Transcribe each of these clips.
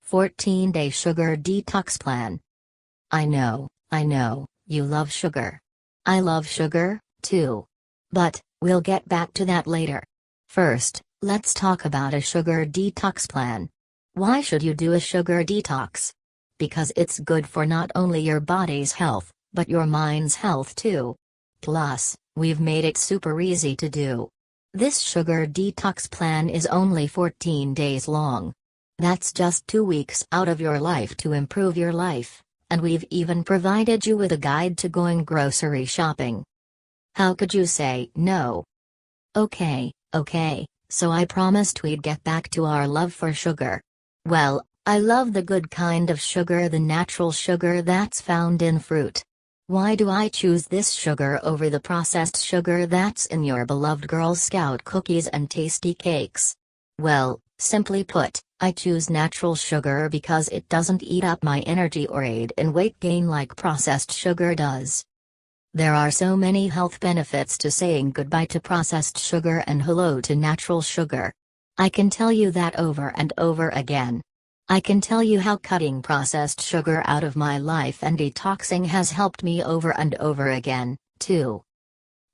14-day sugar detox plan. I know, you love sugar. I love sugar, too. But, we'll get back to that later. First, let's talk about a sugar detox plan. Why should you do a sugar detox? Because it's good for not only your body's health, but your mind's health too. Plus, we've made it super easy to do. This sugar detox plan is only 14 days long. That's just 2 weeks out of your life to improve your life, and we've even provided you with a guide to going grocery shopping. How could you say no? Okay, so I promised we'd get back to our love for sugar. Well, I love the good kind of sugar, the natural sugar that's found in fruit. Why do I choose this sugar over the processed sugar that's in your beloved Girl Scout cookies and tasty cakes? Well, simply put, I choose natural sugar because it doesn't eat up my energy or aid in weight gain like processed sugar does. There are so many health benefits to saying goodbye to processed sugar and hello to natural sugar. I can tell you that over and over again. I can tell you how cutting processed sugar out of my life and detoxing has helped me over and over again, too.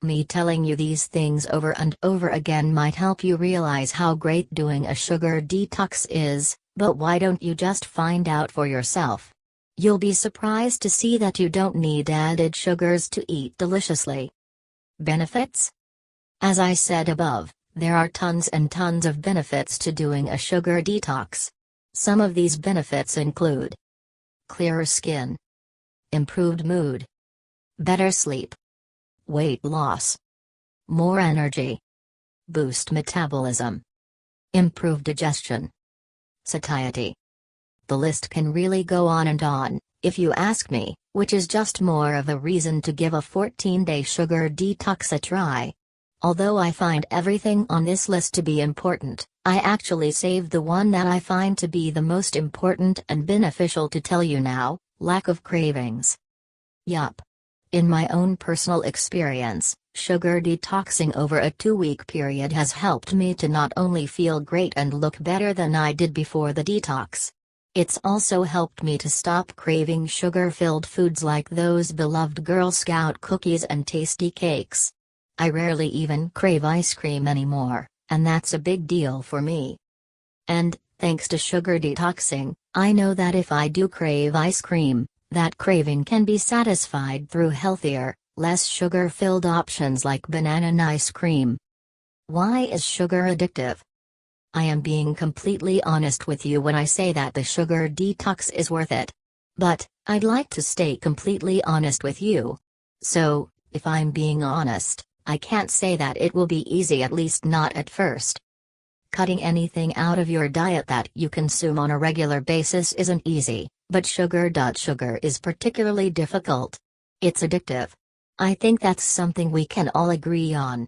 Me telling you these things over and over again might help you realize how great doing a sugar detox is, but why don't you just find out for yourself? You'll be surprised to see that you don't need added sugars to eat deliciously. Benefits? As I said above, there are tons and tons of benefits to doing a sugar detox. Some of these benefits include clearer skin, improved mood, better sleep, weight loss, more energy, boost metabolism, improve digestion, satiety. The list can really go on and on, if you ask me, which is just more of a reason to give a 14-day sugar detox a try. Although I find everything on this list to be important, I actually saved the one that I find to be the most important and beneficial to tell you now: lack of cravings. Yup. In my own personal experience, sugar detoxing over a 2-week period has helped me to not only feel great and look better than I did before the detox. It's also helped me to stop craving sugar-filled foods like those beloved Girl Scout cookies and tasty cakes. I rarely even crave ice cream anymore, and that's a big deal for me. And, thanks to sugar detoxing, I know that if I do crave ice cream, that craving can be satisfied through healthier, less sugar-filled options like banana and ice cream. Why is sugar addictive? I am being completely honest with you when I say that the sugar detox is worth it. But, I'd like to stay completely honest with you. So, if I'm being honest, I can't say that it will be easy, at least not at first. Cutting anything out of your diet that you consume on a regular basis isn't easy, but sugar is particularly difficult. It's addictive. I think that's something we can all agree on.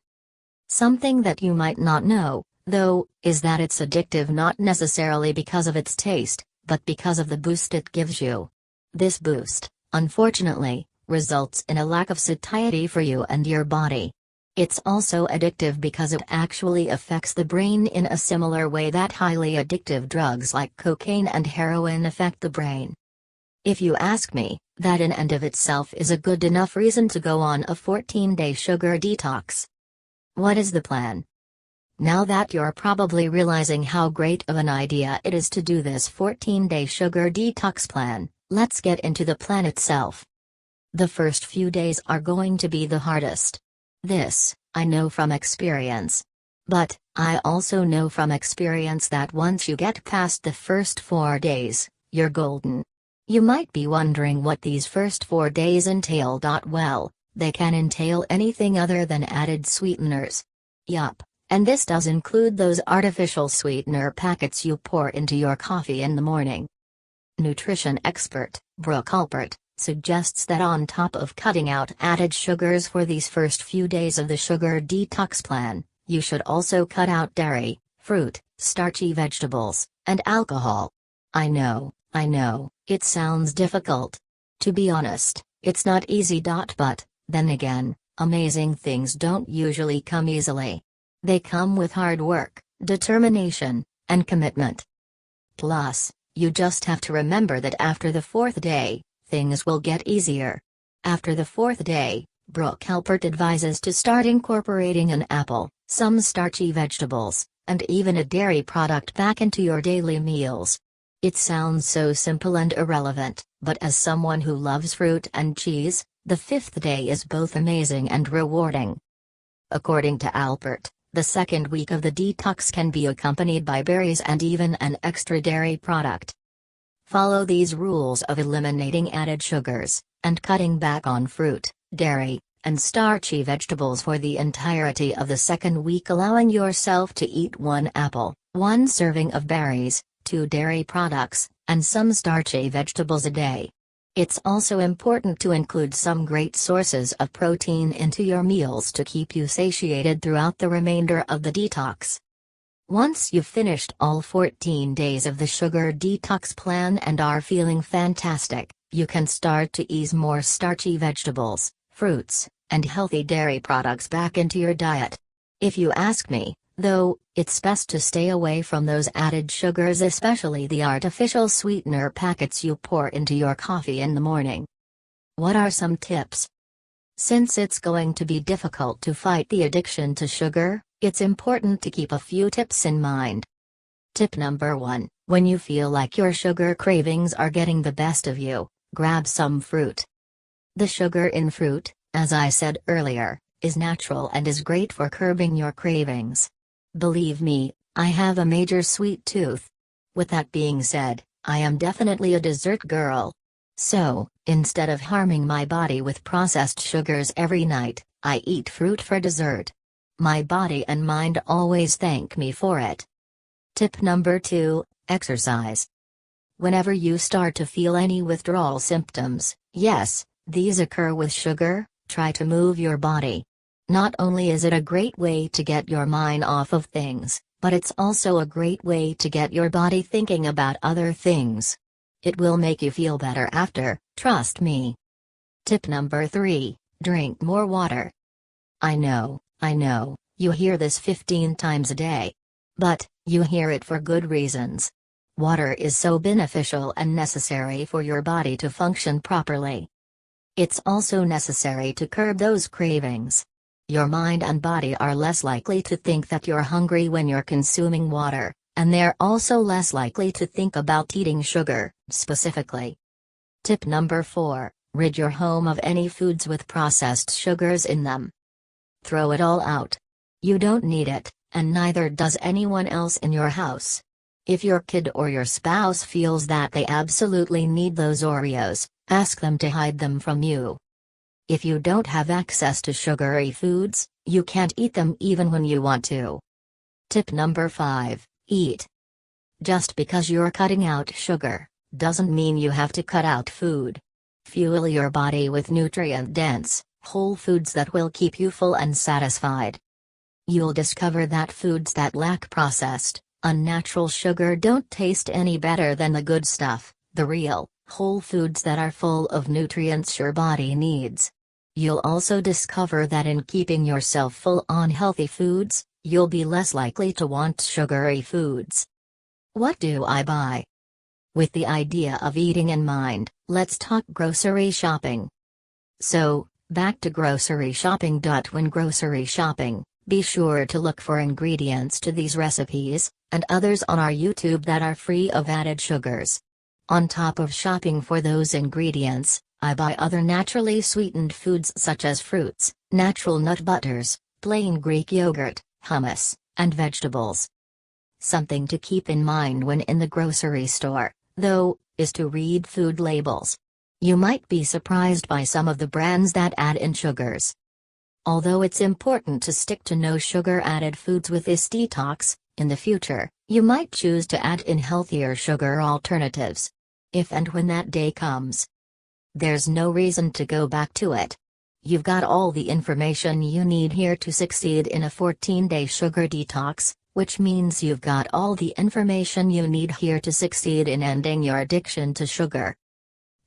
Something that you might not know, though, is that it's addictive not necessarily because of its taste, but because of the boost it gives you. This boost, unfortunately, results in a lack of satiety for you and your body. It's also addictive because it actually affects the brain in a similar way that highly addictive drugs like cocaine and heroin affect the brain. If you ask me, that in and of itself is a good enough reason to go on a 14-day sugar detox. What is the plan? Now that you're probably realizing how great of an idea it is to do this 14-day sugar detox plan, let's get into the plan itself. The first few days are going to be the hardest. This, I know from experience. But, I also know from experience that once you get past the first 4 days, you're golden. You might be wondering what these first 4 days entail. Well, they can entail anything other than added sweeteners. Yup, and this does include those artificial sweetener packets you pour into your coffee in the morning. Nutrition expert, Brooke Alpert, suggests that on top of cutting out added sugars for these first few days of the sugar detox plan, you should also cut out dairy, fruit, starchy vegetables, and alcohol. I know, it sounds difficult. To be honest, it's not easy. But, then again, amazing things don't usually come easily. They come with hard work, determination, and commitment. Plus, You just have to remember that after the fourth day, things will get easier. After the fourth day, Brooke Alpert advises to start incorporating an apple, some starchy vegetables, and even a dairy product back into your daily meals. It sounds so simple and irrelevant, but as someone who loves fruit and cheese, the fifth day is both amazing and rewarding. According to Alpert, the second week of the detox can be accompanied by berries and even an extra dairy product. Follow these rules of eliminating added sugars, and cutting back on fruit, dairy, and starchy vegetables for the entirety of the second week, allowing yourself to eat 1 apple, 1 serving of berries, 2 dairy products, and some starchy vegetables a day. It's also important to include some great sources of protein into your meals to keep you satiated throughout the remainder of the detox. Once you've finished all 14 days of the sugar detox plan and are feeling fantastic, you can start to ease more starchy vegetables, fruits, and healthy dairy products back into your diet. If you ask me, though, it's best to stay away from those added sugars, especially the artificial sweetener packets you pour into your coffee in the morning. What are some tips? Since it's going to be difficult to fight the addiction to sugar, it's important to keep a few tips in mind. Tip number 1: when you feel like your sugar cravings are getting the best of you, grab some fruit. The sugar in fruit, as I said earlier, is natural and is great for curbing your cravings. Believe me, I have a major sweet tooth. With that being said, I am definitely a dessert girl. So, instead of harming my body with processed sugars every night, I eat fruit for dessert. My body and mind always thank me for it. Tip number 2: exercise. Whenever you start to feel any withdrawal symptoms, yes, these occur with sugar, try to move your body. Not only is it a great way to get your mind off of things, but it's also a great way to get your body thinking about other things. It will make you feel better after, trust me. Tip number 3: drink more water. I know, you hear this 15 times a day. But, you hear it for good reasons. Water is so beneficial and necessary for your body to function properly. It's also necessary to curb those cravings. Your mind and body are less likely to think that you're hungry when you're consuming water, and they're also less likely to think about eating sugar, specifically. Tip number 4: rid your home of any foods with processed sugars in them. Throw it all out. You don't need it, and neither does anyone else in your house. If your kid or your spouse feels that they absolutely need those Oreos, ask them to hide them from you. If you don't have access to sugary foods, you can't eat them even when you want to. Tip number 5: eat. Just because you're cutting out sugar, doesn't mean you have to cut out food. Fuel your body with nutrient-dense, whole foods that will keep you full and satisfied. You'll discover that foods that lack processed, unnatural sugar don't taste any better than the good stuff, the real, whole foods that are full of nutrients your body needs. You'll also discover that in keeping yourself full on healthy foods, you'll be less likely to want sugary foods. What do I buy? With the idea of eating in mind, let's talk grocery shopping. So, back to grocery shopping. When grocery shopping, be sure to look for ingredients to these recipes, and others on our YouTube that are free of added sugars. On top of shopping for those ingredients, I buy other naturally sweetened foods such as fruits, natural nut butters, plain Greek yogurt, hummus, and vegetables. Something to keep in mind when in the grocery store, though, is to read food labels. You might be surprised by some of the brands that add in sugars. Although it's important to stick to no sugar added foods with this detox, in the future, you might choose to add in healthier sugar alternatives. If and when that day comes, there's no reason to go back to it. You've got all the information you need here to succeed in a 14-day sugar detox, which means you've got all the information you need here to succeed in ending your addiction to sugar.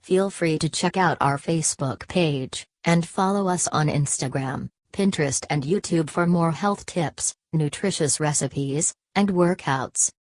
Feel free to check out our Facebook page, and follow us on Instagram, Pinterest and YouTube for more health tips, nutritious recipes, and workouts.